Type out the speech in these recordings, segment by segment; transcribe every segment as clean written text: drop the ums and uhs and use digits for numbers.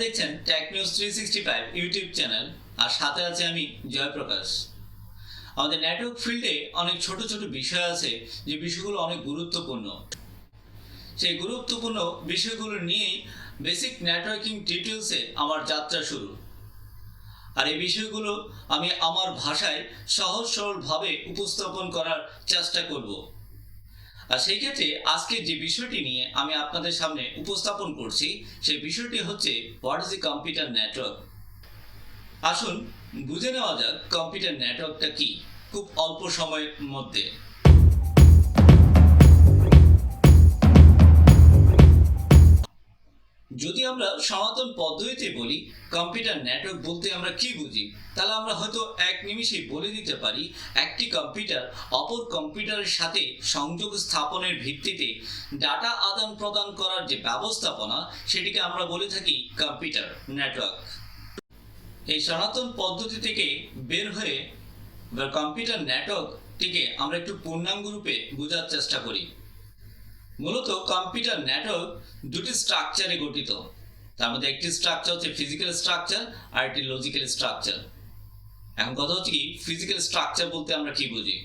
দেখছেন tech news 365 YouTube channel, আর সাথে আছে আমি জয়প্রকাশ। আমাদের নেটওয়ার্ক ফিল্ডে অনেক ছোট ছোট বিষয় আছে যে বিষয়গুলো অনেক গুরুত্বপূর্ণ। সেই গুরুত্বপূর্ণ বিষয়গুলো নিয়েই বেসিক নেটওয়ার্কিং ডিটেলসে আমার যাত্রা শুরু। আর এই বিষয়গুলো আমি আমার ভাষায় সহজ সরলভাবে উপস্থাপন করার চেষ্টা করব। আর সেই ক্ষেত্রে আজকে যে বিষয়টি নিয়ে আমি আপনাদের সামনে উপস্থাপন করছি সেই বিষয়টি হচ্ছে what is a computer network. আসুন বুঝে নেওয়া যাক কম্পিউটার নেটওয়ার্কটা কি খুব অল্প সময়ের মধ্যে। যদি আমরা সনাতন পদ্ধতিতে বলি কম্পিউটার নেটওয়ার্ক বলতে আমরা কি বুঝি, তাহলে আমরা হয়তো এক নিমিষেই বলে দিতে পারি একটি কম্পিউটার অপর কম্পিউটারের সাথে সংযোগ স্থাপনের ভিত্তিতে ডাটা আদান প্রদান করার যে ব্যবস্থাপনা সেটিকে আমরা বলে থাকি কম্পিউটার নেটওয়ার্ক। এই সনাতন পদ্ধতি থেকে বের হয়ে কম্পিউটার নেটওয়ার্কটিকে আমরা একটু পূর্ণাঙ্গ রূপে বোঝার চেষ্টা করি। মূলত কম্পিউটার নেটওয়ার্ক দুটি স্ট্রাকচারে গঠিত। তার মধ্যে একটি স্ট্রাকচার হচ্ছে ফিজিক্যাল স্ট্রাকচার আর একটি লজিক্যাল স্ট্রাকচার। এখন কথা হচ্ছে কি ফিজিক্যাল স্ট্রাকচার বলতে আমরা কি বুঝি।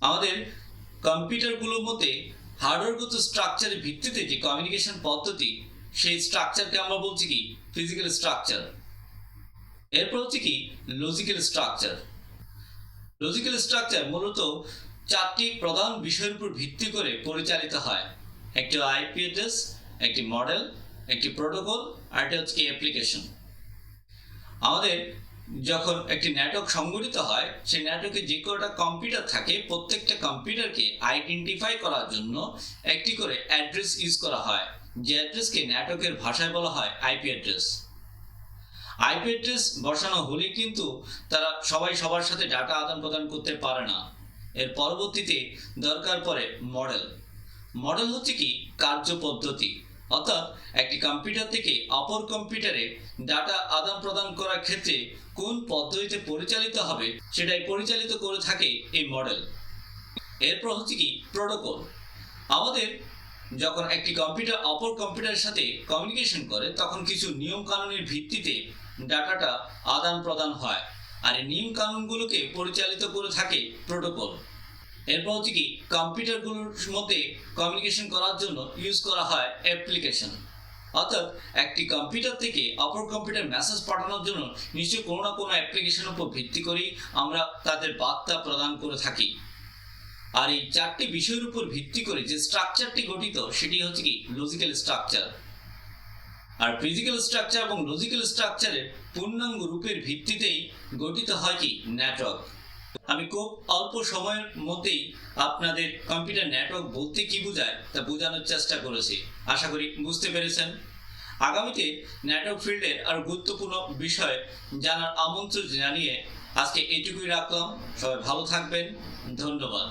আমাদের কম্পিউটারগুলোর মধ্যে হার্ডওয়্যারগত স্ট্রাকচারের ভিত্তিতে যে কমিউনিকেশন পদ্ধতি সেই স্ট্রাকচারকে আমরা বলছি কি ফিজিক্যাল স্ট্রাকচার। এরপর হচ্ছে কি লজিক্যাল স্ট্রাকচার। লজিক্যাল স্ট্রাকচার মূলত চারটি প্রধান বিষয়ের উপর ভিত্তি করে পরিচালিত হয়। একটি আইপি অ্যাড্রেস, একটি মডেল, একটি প্রোটোকল আর একটা হচ্ছে অ্যাপ্লিকেশন। আমাদের যখন একটি নেটওয়ার্ক সংগঠিত হয় সেই নেটওয়ার্কে যে কটা কম্পিউটার থাকে প্রত্যেকটা কম্পিউটারকে আইডেন্টিফাই করার জন্য একটি করে অ্যাড্রেস ইউজ করা হয়, যে অ্যাড্রেসকে নেটওয়ার্কের ভাষায় বলা হয় আইপি অ্যাড্রেস। আইপি অ্যাড্রেস বসানো হলে কিন্তু তারা সবাই সবার সাথে ডাটা আদান প্রদান করতে পারে না। এর পরবর্তীতে দরকার পড়ে মডেল। মডেল হচ্ছে কি কার্য পদ্ধতি, অর্থাৎ একটি কম্পিউটার থেকে অপর কম্পিউটারে ডাটা আদান প্রদান করার ক্ষেত্রে কোন পদ্ধতিতে পরিচালিত হবে সেটাই পরিচালিত করে থাকে এই মডেল। এরপর হচ্ছে কি প্রোটোকল। আমাদের যখন একটি কম্পিউটার অপর কম্পিউটারের সাথে কমিউনিকেশন করে তখন কিছু নিয়ম কানুনের ভিত্তিতে ডাটাটা আদান প্রদান হয়, আর এই নিয়ম কানুনগুলোকে পরিচালিত করে থাকে প্রোটোকল। এরপর হচ্ছে কি কম্পিউটারগুলোর মধ্যে কমিউনিকেশন করার জন্য ইউজ করা হয় অ্যাপ্লিকেশন, অর্থাৎ একটি কম্পিউটার থেকে অপর কম্পিউটার মেসেজ পাঠানোর জন্য নিশ্চয়ই কোনো না কোনো অ্যাপ্লিকেশনের উপর ভিত্তি করেই আমরা তাদের বার্তা প্রদান করে থাকি। আর এই চারটি বিষয়ের উপর ভিত্তি করে যে স্ট্রাকচারটি গঠিত সেটি হচ্ছে কি লজিক্যাল স্ট্রাকচার। আর ফিজিক্যাল স্ট্রাকচার এবং লজিক্যাল স্ট্রাকচারের পূর্ণাঙ্গ রূপের ভিত্তিতেই গঠিত হয় কি নেটওয়ার্ক। আমি খুব অল্প সময়ের মধ্যেই আপনাদের কম্পিউটার নেটওয়ার্ক বলতে কি বোঝায় তা বোঝানোর চেষ্টা করেছি। আশা করি বুঝতে পেরেছেন। আগামীতে নেটওয়ার্ক ফিল্ডের আরো গুরুত্বপূর্ণ বিষয় জানার আমন্ত্রণ জানিয়ে আজকে এইটুকুই রাখলাম। সবাই ভালো থাকবেন, ধন্যবাদ।